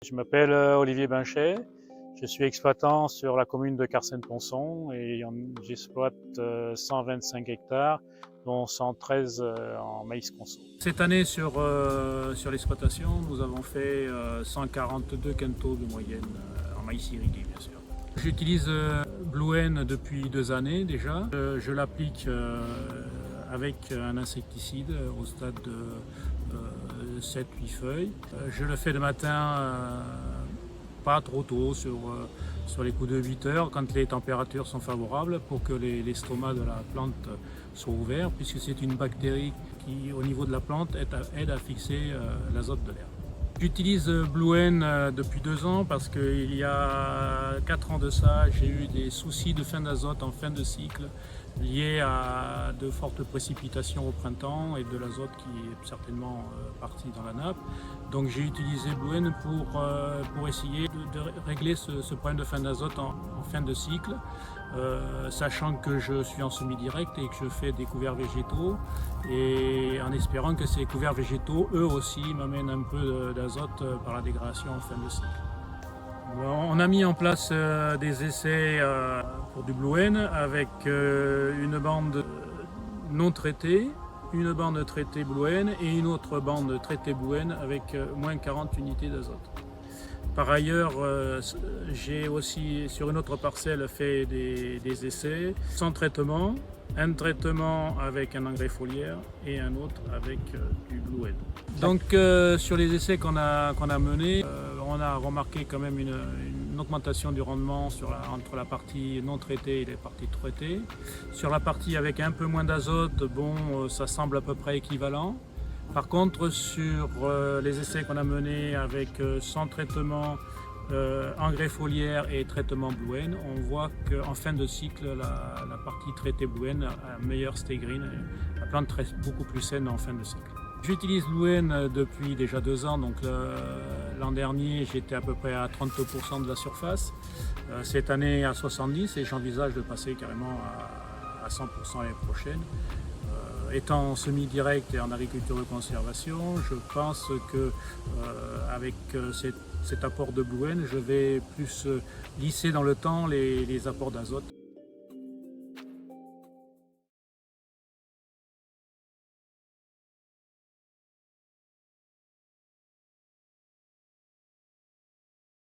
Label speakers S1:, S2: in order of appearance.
S1: Je m'appelle Olivier Binchet, je suis exploitant sur la commune de Carsène-Ponson et j'exploite 125 hectares, dont 113 en maïs conso. Cette année sur l'exploitation, nous avons fait 142 quintaux de moyenne en maïs irrigué bien sûr. J'utilise Bluene depuis 2 années déjà. Je l'applique avec un insecticide au stade de 7-8 feuilles. Je le fais le matin, pas trop tôt, sur les coups de 8 heures, quand les températures sont favorables, pour que les stomas de la plante soient ouverts, puisque c'est une bactérie qui, au niveau de la plante, aide à fixer l'azote de l'air. J'utilise Bluene depuis 2 ans parce qu'il y a 4 ans de ça, j'ai eu des soucis de fin d'azote en fin de cycle liés à de fortes précipitations au printemps et de l'azote qui est certainement parti dans la nappe. Donc j'ai utilisé Bluene pour essayer de régler ce problème de fin d'azote en fin de cycle, sachant que je suis en semi-direct et que je fais des couverts végétaux et en espérant que ces couverts végétaux, eux aussi, m'amènent un peu d'azote par la dégradation en fin de cycle. On a mis en place des essais pour du Bluene avec une bande non traitée, une bande traitée Bluene et une autre bande traitée Bluene avec moins 40 unités d'azote. Par ailleurs, j'ai aussi sur une autre parcelle fait des essais sans traitement, un traitement avec un engrais foliaire et un autre avec du Bluene. Donc sur les essais qu'on a menés, on a remarqué quand même une augmentation du rendement entre la partie non traitée et les parties traitées. Sur la partie avec un peu moins d'azote, ça semble à peu près équivalent. Par contre, sur les essais qu'on a menés avec sans traitement, engrais foliaire et traitement Bluene, on voit qu'en fin de cycle, la partie traitée Bluene a un meilleur stay-green, la plante reste beaucoup plus saine en fin de cycle. J'utilise Bluene depuis déjà 2 ans, donc l'an dernier j'étais à peu près à 30% de la surface, cette année à 70% et j'envisage de passer carrément à 100% l'année prochaine. Étant semi-direct et en agriculture de conservation, je pense que avec cet apport de Bluene, je vais plus lisser dans le temps les apports d'azote.